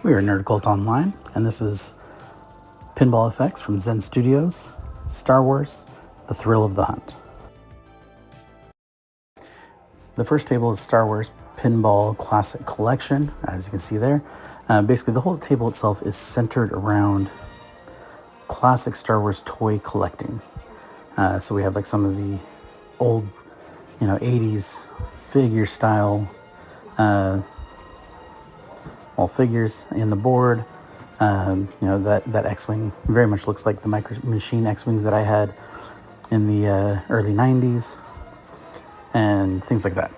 We are Nerd Cult Online, and this is Pinball Fx from Zen Studios, Star Wars, The Thrill of the Hunt. The first table is Star Wars Pinball Classic Collection, as you can see there. Basically, the whole table itself is centered around classic Star Wars toy collecting. So we have like some of the old, 80s figure style figures in the board. That X-Wing very much looks like the Micro Machine X-Wings that I had in the early 90s and things like that.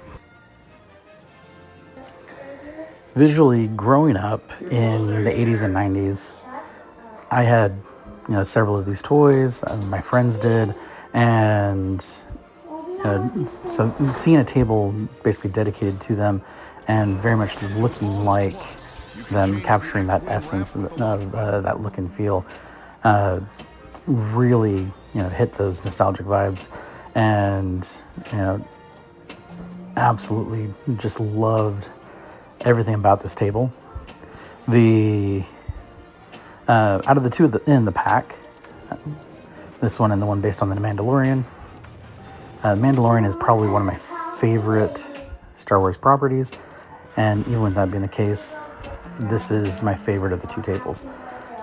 Visually, growing up in the 80s and 90s, I had several of these toys, my friends did, and so seeing a table basically dedicated to them and very much looking like them, capturing that essence of that look and feel, really hit those nostalgic vibes, and absolutely just loved everything about this table. The out of the two in the pack, this one and the one based on the Mandalorian, Mandalorian is probably one of my favorite Star Wars properties, and even with that being the case, this is my favorite of the two tables.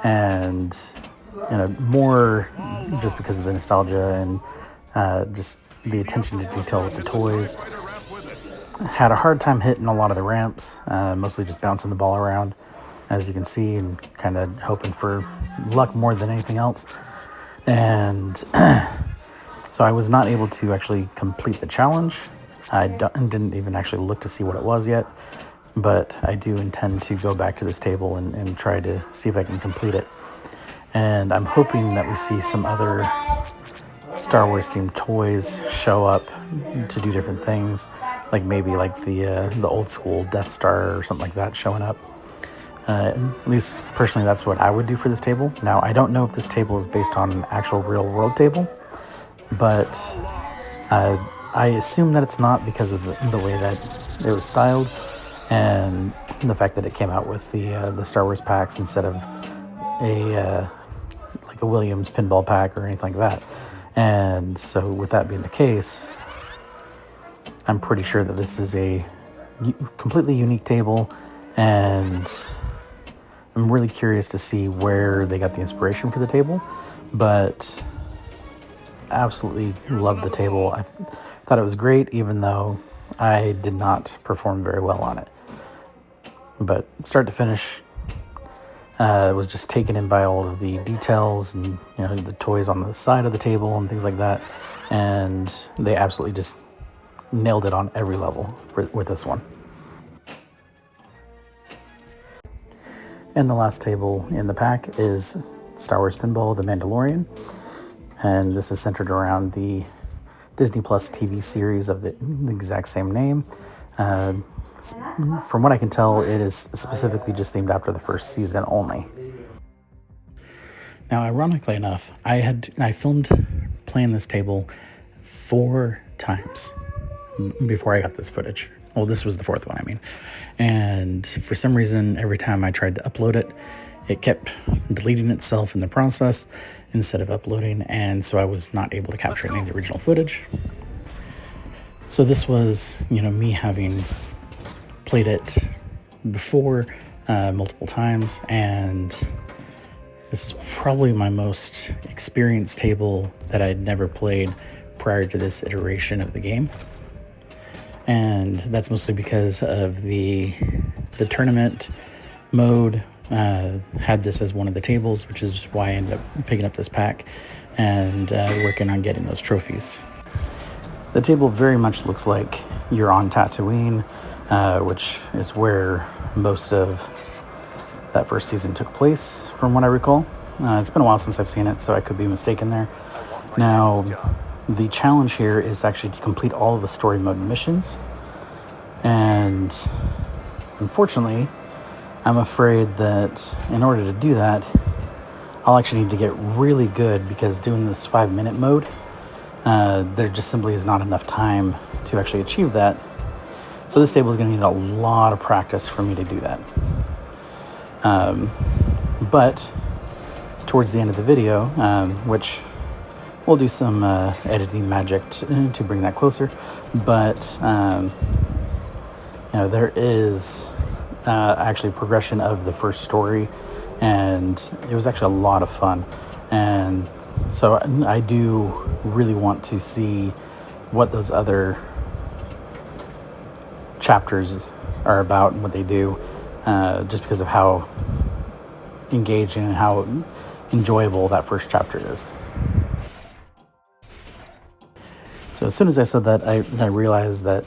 And more just because of the nostalgia and just the attention to detail with the toys. Had a hard time hitting a lot of the ramps, mostly just bouncing the ball around, as you can see, and kind of hoping for luck more than anything else. And so I was not able to actually complete the challenge. I didn't even actually look to see what it was yet, but I do intend to go back to this table and try to see if I can complete it. And I'm hoping that we see some other Star Wars themed toys show up to do different things, like maybe like the old school Death Star or something like that showing up. At least personally, that's what I would do for this table. Now, I don't know if this table is based on an actual real world table, but I assume that it's not because of the way that it was styled and the fact that it came out with the Star Wars packs instead of a Williams pinball pack or anything like that. And so with that being the case, I'm pretty sure that this is a completely unique table, and I'm really curious to see where they got the inspiration for the table, but absolutely loved the table. I thought it was great, even though I did not perform very well on it. But start to finish, was just taken in by all of the details and the toys on the side of the table and things like that, and they absolutely just nailed it on every level with this one. And the last table in the pack is Star Wars Pinball, The Mandalorian, and this is centered around the Disney Plus TV series of the exact same name. From what I can tell, it is specifically just themed after the first season only. Now, ironically enough, I filmed playing this table 4 times before I got this footage. Well, this was the 4th one, I mean. And for some reason, every time I tried to upload it, it kept deleting itself in the process instead of uploading, and so I was not able to capture any of the original footage. So this was, me having played it before multiple times, and this is probably my most experienced table that I'd never played prior to this iteration of the game. And that's mostly because of the tournament mode had this as one of the tables, which is why I ended up picking up this pack and working on getting those trophies. The table very much looks like you're on Tatooine, which is where most of that first season took place, from what I recall. It's been a while since I've seen it, so I could be mistaken there. Now, the challenge here is actually to complete all of the story mode missions, and unfortunately, I'm afraid that in order to do that, I'll actually need to get really good, because doing this 5-minute mode, there just simply is not enough time to actually achieve that. So this table is going to need a lot of practice for me to do that. But towards the end of the video, which we'll do some editing magic to bring that closer, but there is actually progression of the first story, and it was actually a lot of fun. And so I do really want to see what those other chapters are about and what they do, just because of how engaging and how enjoyable that first chapter is. So as soon as I said that, I realized that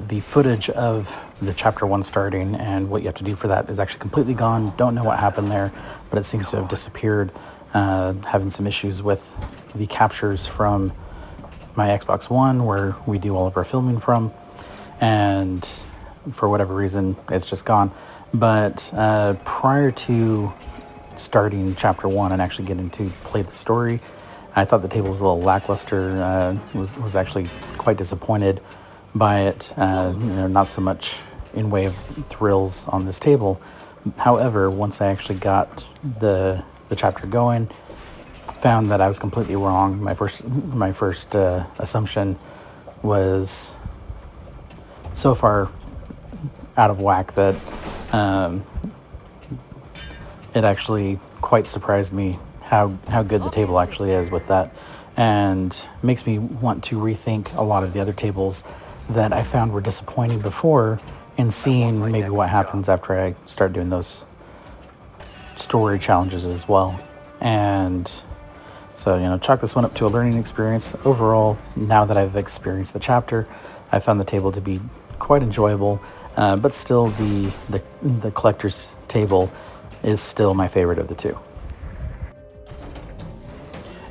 the footage of the chapter 1 starting and what you have to do for that is actually completely gone. Don't know what happened there, but it seems to have disappeared. Having some issues with the captures from my Xbox One, where we do all of our filming from, and for whatever reason, it's just gone. But prior to starting chapter 1 and actually getting to play the story, I thought the table was a little lackluster. Was actually quite disappointed by it. Not so much in way of thrills on this table. However, once I actually got the chapter going, found that I was completely wrong. My first assumption was so far out of whack that it actually quite surprised me how good the table actually is with that, and makes me want to rethink a lot of the other tables that I found were disappointing before, and seeing maybe what happens after I start doing those story challenges as well. And so, chalk this one up to a learning experience. Overall, now that I've experienced the chapter, I found the table to be quite enjoyable, but still the collector's table is still my favorite of the two.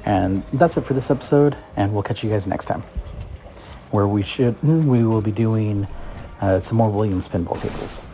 And that's it for this episode, and we'll catch you guys next time, where we will be doing some more Williams pinball tables.